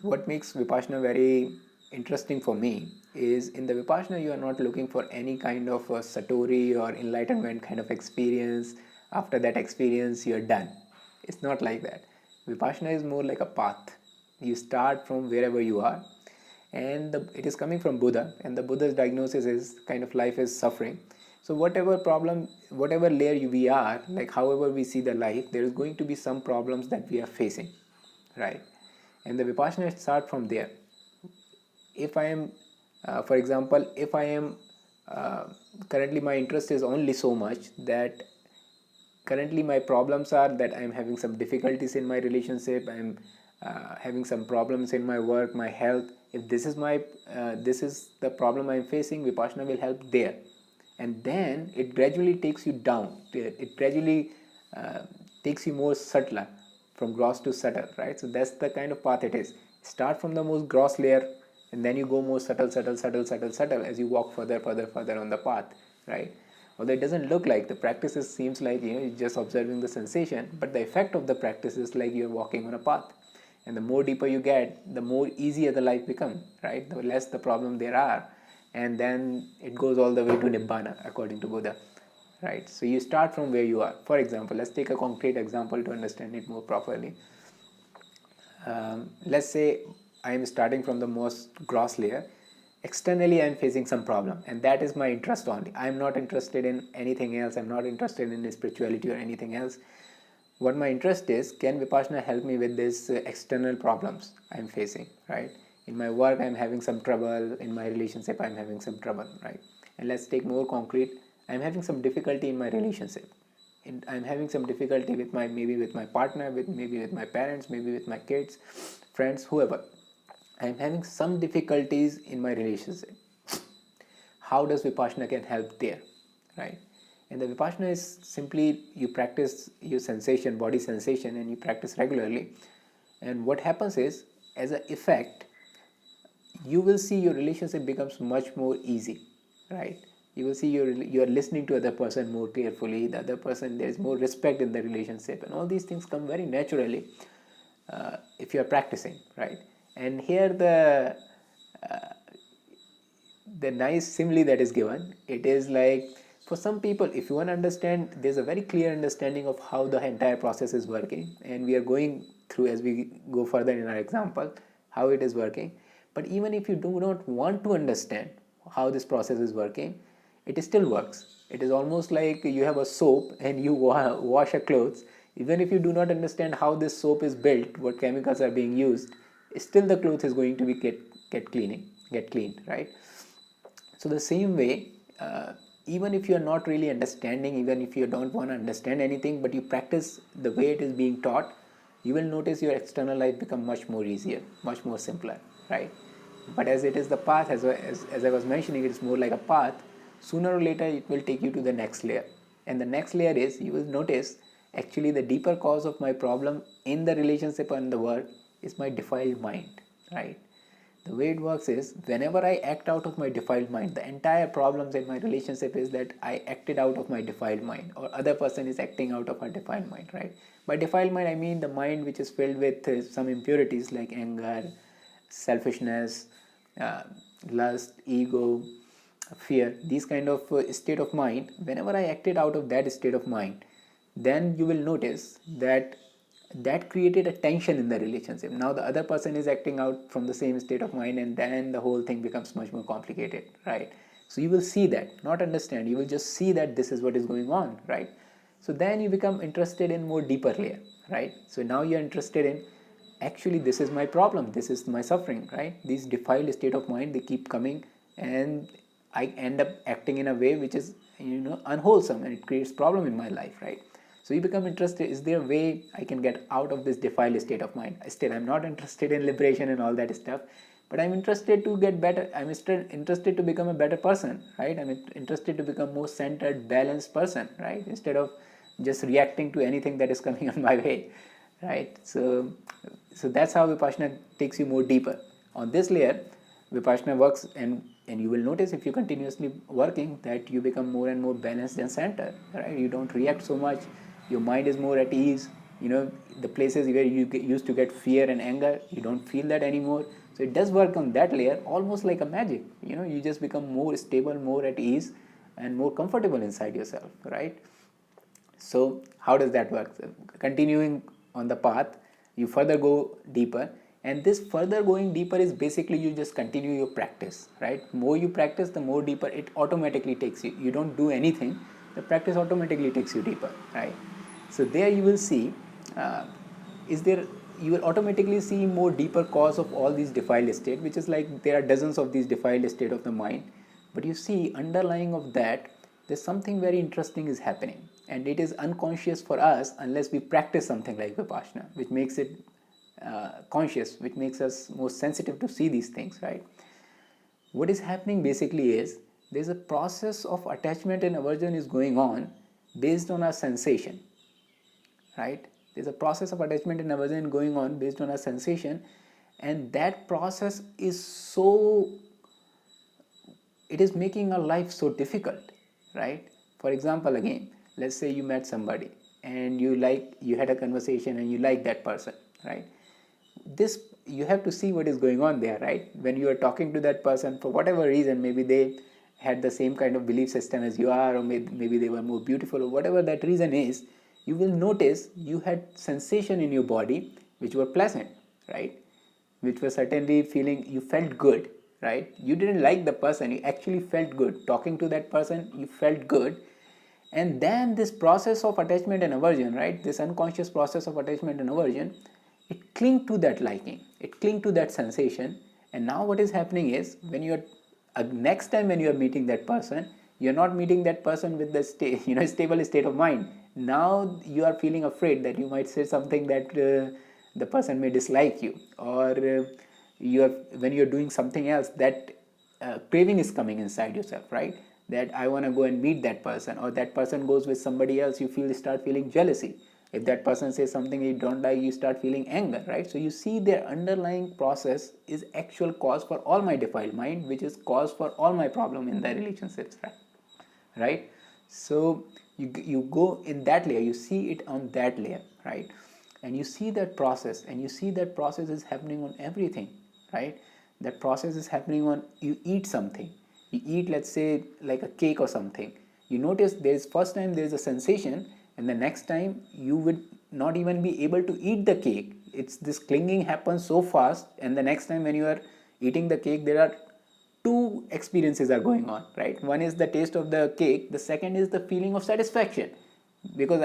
what makes Vipassana very interesting for me is in the Vipassana you are not looking for any kind of a satori or enlightenment kind of experience. After that experience you are done. It's not like that. Vipassana is more like a path. You start from wherever you are, and it is coming from Buddha, and the Buddha's diagnosis is kind of life is suffering. So whatever problem, whatever layer we are, like however we see the life, there is going to be some problems that we are facing, right? And the Vipassana start from there. If I am, for example, if I am currently my interest is only so much that currently my problems are that I'm having some difficulties in my relationship, I'm having some problems in my work, my health. If this is my this is the problem I'm facing, Vipassana will help there, and then it gradually takes you down. It gradually takes you more subtler, from gross to subtle, right? So that's the kind of path it is. Start from the most gross layer, and then you go more subtle, subtle, subtle, subtle, subtle as you walk further, further, further on the path, right? Although it doesn't look like the practice seems like you're just observing the sensation, but the effect of the practice is like you're walking on a path. And the more deeper you get, the more easier the life becomes, right? The less the problem there are, and then it goes all the way to Nibbana according to Buddha, right? So you start from where you are. For example, let's take a concrete example to understand it more properly. Let's say I am starting from the most gross layer. Externally I am facing some problem, and that is my interest only. I am not interested in anything else. I'm not interested in spirituality or anything else. What my interest is, can Vipassana help me with these external problems I'm facing, right? In my work I'm having some trouble, in my relationship I'm having some trouble, right? And let's take more concrete. I'm having some difficulty in my relationship. I'm having some difficulty with maybe with my partner, maybe with my parents, maybe with my kids, friends, whoever. I'm having some difficulties in my relationship. How does Vipassana can help there, right? And the Vipassana is simply you practice your sensation, body sensation, and you practice regularly. And what happens is, as an effect, you will see your relationship becomes much more easy, right? You will see you are listening to other person more carefully. The other person, there is more respect in the relationship, and all these things come very naturally if you are practicing, right? And here the nice simile that is given, it is like, for some people, if you want to understand, there's a very clear understanding of how the entire process is working, and we are going through as we go further in our example how it is working. But even if you do not want to understand how this process is working, it still works. It is almost like you have a soap and you wash a clothes. Even if you do not understand how this soap is built, what chemicals are being used, still the clothes is going to be get cleaned, right? So the same way, even if you are not really understanding, even if you don't want to understand anything, but you practice the way it is being taught, you will notice your external life become much more easier, much more simpler, right? But as it is the path, as I was mentioning, it is more like a path. Sooner or later it will take you to the next layer, and the next layer is, you will notice, actually the deeper cause of my problem in the relationship and the work is my defiled mind, right? The way it works is, whenever I act out of my defiled mind, the entire problems in my relationship is that I acted out of my defiled mind, or other person is acting out of her defiled mind, right? By defiled mind I mean the mind which is filled with some impurities like anger, selfishness, lust, ego, fear, these kind of state of mind. Whenever I acted out of that state of mind, then you will notice that that created a tension in the relationship. Now the other person is acting out from the same state of mind, and then the whole thing becomes much more complicated, right? So you will see that, not understand, you will just see that this is what is going on, right? So then you become interested in more deeper layer, right? So now you're interested in, actually this is my problem, this is my suffering, right? These defiled state of mind, they keep coming, and I end up acting in a way which is unwholesome, and it creates problem in my life, right? So you become interested, is there a way I can get out of this defiled state of mind? Still, I'm not interested in liberation and all that stuff, but I'm interested to get better. I'm interested to become a better person, right? I'm interested to become more centered, balanced person, right? Instead of just reacting to anything that is coming on my way, right? So that's how Vipassana takes you more deeper. On this layer, Vipassana works, and you will notice, if you continuously working, that you become more and more balanced and centered, right? You don't react so much, your mind is more at ease, the places where you used to get fear and anger, you don't feel that anymore. So it does work on that layer, almost like a magic. You just become more stable, more at ease, and more comfortable inside yourself, right? So how does that work? Continuing on the path, you further go deeper, and this further going deeper is basically you just continue your practice, right? More you practice, the more deeper it automatically takes you. You don't do anything, the practice automatically takes you deeper, right? So there you will see, is there you will automatically see more deeper cause of all these defiled state, which is like there are dozens of these defiled state of the mind. But you see, underlying of that, there's something very interesting is happening, and it is unconscious for us unless we practice something like Vipassana, which makes it conscious, which makes us more sensitive to see these things, right? What is happening basically is there's a process of attachment and aversion is going on based on our sensation, right? There's a process of attachment and aversion going on based on our sensation, and that process is it is making our life so difficult, right? For example, again, let's say you met somebody and you had a conversation and you like that person, right? This, you have to see what is going on there, right? When you are talking to that person, for whatever reason, maybe they had the same kind of belief system as you are, or maybe they were more beautiful, or whatever that reason is, you will notice you had sensation in your body which were pleasant, right? Which were certainly feeling, you felt good, right? You didn't like the person, you actually felt good. Talking to that person, you felt good. And then this process of attachment and aversion, right? This unconscious process of attachment and aversion, it cling to that liking, it cling to that sensation. And now what is happening is, when you are next time when you are meeting that person, you are not meeting that person with the stable state of mind. Now you are feeling afraid that you might say something that the person may dislike you, or when you are doing something else, that craving is coming inside yourself, right? That I want to go and meet that person, or that person goes with somebody else, you start feeling jealousy. If that person says something you don't like, you start feeling anger, right? So you see, their underlying process is actual cause for all my defiled mind, which is cause for all my problem in the relationships, right? So you go in that layer, you see it on that layer, right? And you see that process, and you see that process is happening on everything, right? That process is happening on, you eat something, you eat, let's say, like a cake or something. You notice there's first time there's a sensation, and the next time you would not even be able to eat the cake. It's this clinging happens so fast, and the next time when you are eating the cake, there are two experiences are going on, right? One is the taste of the cake, the second is the feeling of satisfaction, because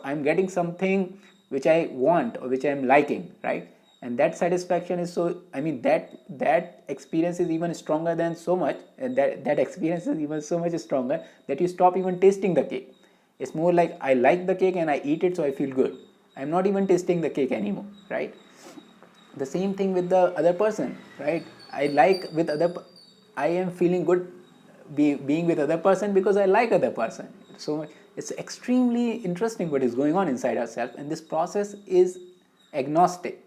I'm getting something which I want or which I'm liking, right? And that satisfaction is that experience is even stronger than so much, and that experience is even so much stronger that you stop even tasting the cake. It's more like I like the cake and I eat it, so I feel good. I'm not even tasting the cake anymore, right? The same thing with the other person, right? I am feeling good being with other person because I like other person. So it's extremely interesting what is going on inside ourselves, and this process is agnostic.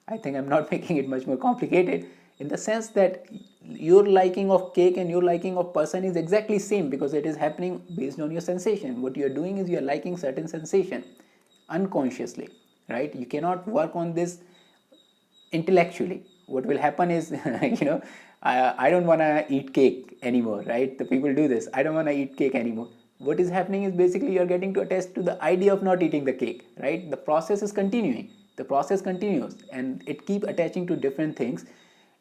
I think I'm not making it much more complicated, in the sense that your liking of cake and your liking of person is exactly same, because it is happening based on your sensation. What you are doing is you are liking certain sensation unconsciously, right? You cannot work on this intellectually. What will happen is I don't want to eat cake anymore, right? The people do this, I don't want to eat cake anymore. What is happening is basically you're getting to attach to the idea of not eating the cake, right? The process is continuing, the process continues, and it keep attaching to different things,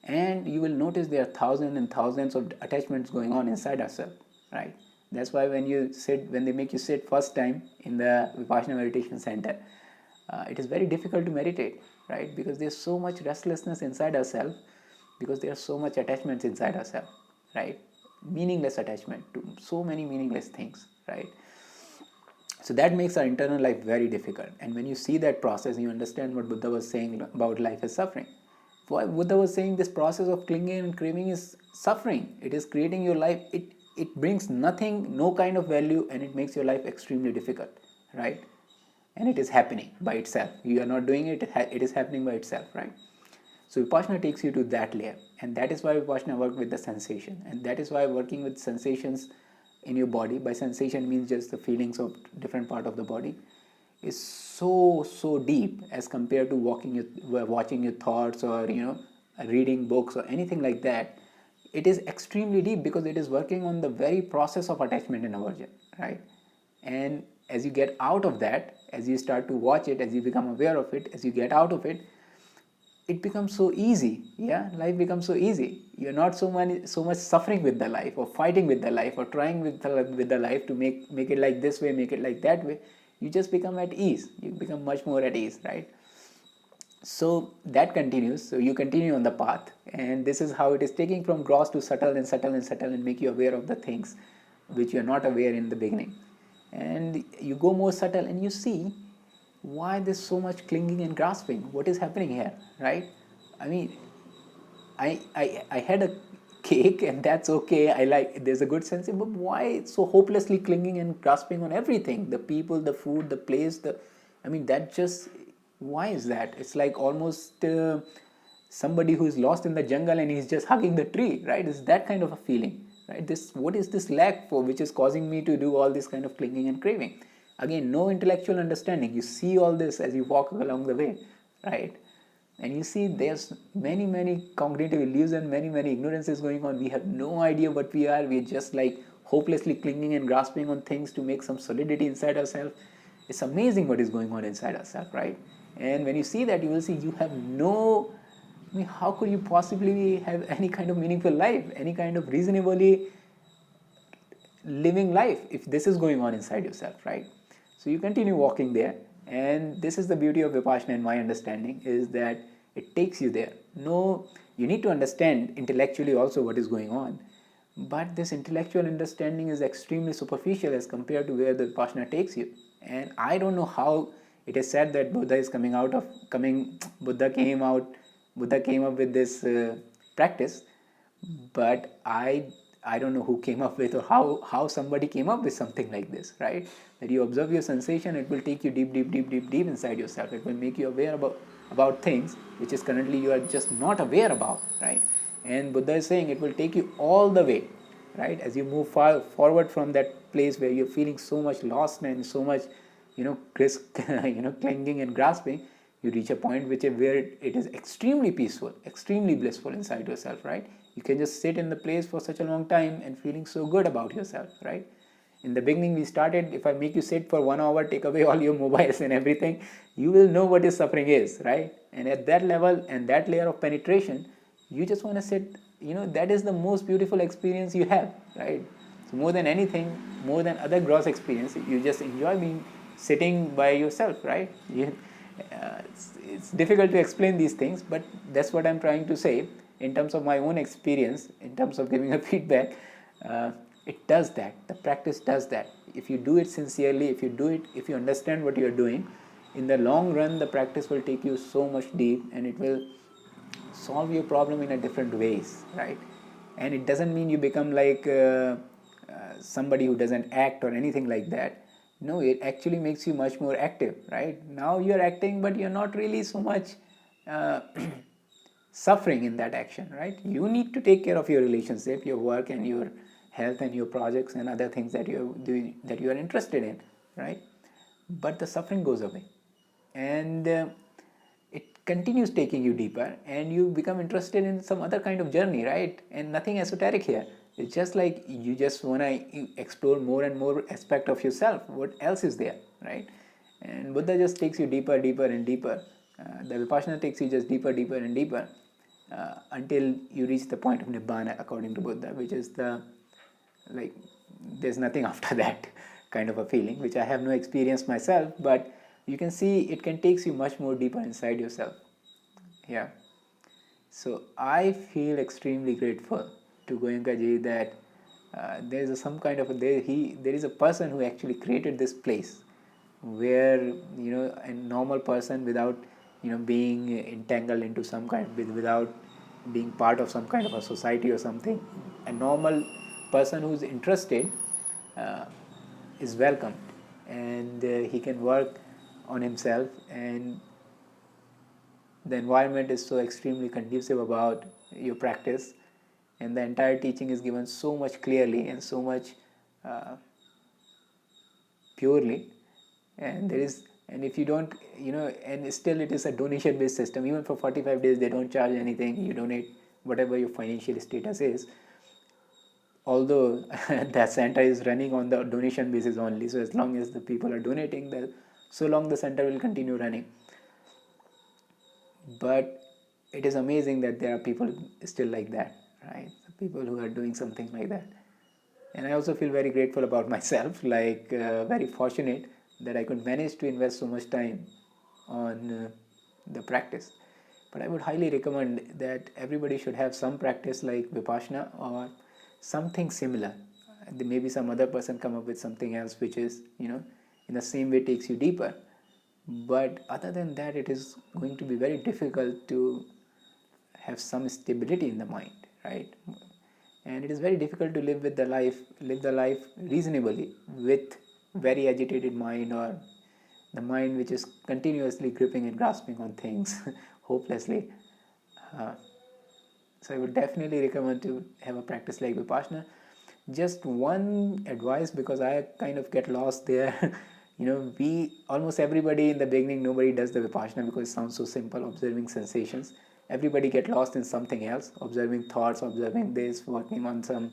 and you will notice there are thousands and thousands of attachments going on inside ourselves, right? That's why when they make you sit first time in the Vipassana meditation center, it is very difficult to meditate, right? Because there's so much restlessness inside ourselves, because there are so much attachments inside ourselves, right? Meaningless attachment to so many meaningless things, right? So that makes our internal life very difficult. And when you see that process, you understand what Buddha was saying about life is suffering. Why Buddha was saying this process of clinging and craving is suffering. It is creating your life. It brings nothing, no kind of value, and it makes your life extremely difficult, right? And it is happening by itself. You are not doing it, it is happening by itself, right? So Vipassana takes you to that layer, and that is why Vipassana works with the sensation, and that is why working with sensations in your body, by sensation means just the feelings of different part of the body, is so deep as compared to watching your thoughts, or reading books or anything like that. It is extremely deep because it is working on the very process of attachment and aversion, right? And as you get out of that, as you start to watch it, as you become aware of it, as you get out of it, it becomes so easy. Yeah, life becomes so easy. You're not so much suffering with the life, or fighting with the life, or trying with the life to make it like this way, make it like that way. You just become at ease. You become much more at ease, right? So that continues. So you continue on the path, and this is how it is taking from gross to subtle and subtle and subtle, and make you aware of the things which you are not aware in the beginning. And you go more subtle, and you see why there's so much clinging and grasping. What is happening here, right? I mean, I had a cake, and that's okay. I like, there's a good sense, but why so hopelessly clinging and grasping on everything? The people, the food, the place, I mean, that just, why is that? It's like almost somebody who is lost in the jungle and he's just hugging the tree, right? It's that kind of a feeling, right? What is this lack for, which is causing me to do all this kind of clinging and craving? Again, no intellectual understanding. You see all this as you walk along the way, right? And you see there's many cognitive illusion, many ignorances going on. We have no idea what we are. We're just like hopelessly clinging and grasping on things to make some solidity inside ourselves. It's amazing what is going on inside ourselves, right? And when you see that, you will see you have no, I mean, how could you possibly have any kind of meaningful life, any kind of reasonably living life, if this is going on inside yourself, right? So you continue walking there, and this is the beauty of Vipassana, in my understanding, is that it takes you there. No, you need to understand intellectually also what is going on, but this intellectual understanding is extremely superficial as compared to where the Vipassana takes you. And I don't know how it is said that Buddha came up with this practice, but I don't know who came up with, or how somebody came up with something like this, right? That you observe your sensation, it will take you deep inside yourself. It will make you aware about things which is currently you are just not aware about, right? And Buddha is saying it will take you all the way, right? As you move forward from that place where you're feeling so much lost and so much, clinging and grasping, you reach a point where it is extremely peaceful, extremely blissful inside yourself, right? You can just sit in the place for such a long time and feeling so good about yourself, right? In the beginning we started, if I make you sit for 1 hour, take away all your mobiles and everything, you will know what is suffering is, right? And at that level and that layer of penetration, you just want to sit, that is the most beautiful experience you have, right? So more than anything, more than other gross experience, you just enjoy being sitting by yourself, right? It's difficult to explain these things, but that's what I'm trying to say in terms of my own experience, in terms of giving a feedback. It does that. The practice does that. If you do it sincerely, if you understand what you're doing, in the long run, the practice will take you so much deep, and it will solve your problem in a different ways, right? And it doesn't mean you become like somebody who doesn't act or anything like that. No, it actually makes you much more active, right? Now you're acting, but you're not really so much suffering in that action, right? You need to take care of your relationship, your work, and your health, and your projects and other things that you're doing, that you are interested in, right? But the suffering goes away, and it continues taking you deeper, and you become interested in some other kind of journey, right? And nothing esoteric here. It's just like you just want to explore more and more aspect of yourself. What else is there, right? And Buddha just takes you deeper and deeper. The Vipassana takes you just deeper and deeper, until you reach the point of Nibbana, according to Buddha, which is like there's nothing after that kind of a feeling, which I have no experience myself, but you can see it can take you much more deeper inside yourself. Yeah. So I feel extremely grateful to Goenka ji that there is a person who actually created this place where a normal person, without being entangled into some kind, without being part of some kind of a society or something, a normal person who's interested uh, is welcomed, and he can work on himself, and the environment is so extremely conducive about your practice, and the entire teaching is given so much clearly and so much purely, and there is And if you don't, and still it is a donation based system. Even for 45 days they don't charge anything. You donate whatever your financial status is, although that center is running on the donation basis only. So as long as the people are donating, so long the center will continue running. But it is amazing that there are people still like that, right? People who are doing something like that. And I also feel very grateful about myself, like very fortunate that I could manage to invest so much time on the practice. But I would highly recommend that everybody should have some practice like Vipassana or something similar. Maybe some other person come up with something else which is, in the same way takes you deeper. But other than that, it is going to be very difficult to have some stability in the mind, right? And it is very difficult to live the life reasonably with very agitated mind, or the mind which is continuously gripping and grasping on things hopelessly. So I would definitely recommend to have a practice like Vipassana. Just one advice, because I kind of get lost there. We almost everybody in the beginning, nobody does the Vipassana because it sounds so simple, observing sensations. Everybody get lost in something else, observing thoughts, observing this, working on some,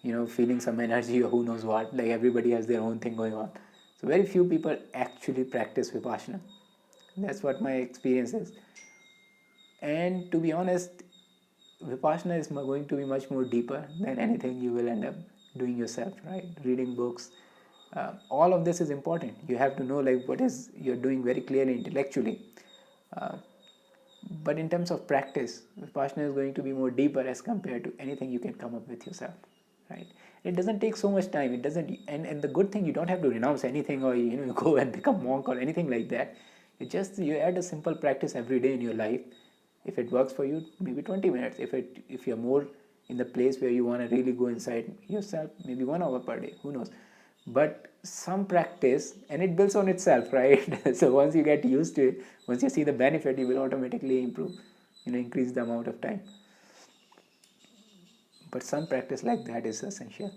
feeling some energy or who knows what. Like everybody has their own thing going on. So very few people actually practice Vipassana. That's what my experience is. And to be honest, Vipassana is going to be much more deeper than anything you will end up doing yourself, right? Reading books. All of this is important. You have to know like what is you're doing very clearly intellectually. But in terms of practice, Vipassana is going to be more deeper as compared to anything you can come up with yourself, right? It doesn't take so much time. It doesn't, and the good thing, you don't have to renounce anything, or you go and become monk or anything like that. It just, you add a simple practice every day in your life. If it works for you, maybe 20 minutes. If you're more in the place where you want to really go inside yourself, maybe 1 hour per day, who knows. But some practice, and it builds on itself, right? So once you get used to it, once you see the benefit, you will automatically improve, increase the amount of time. But some practice like that is essential.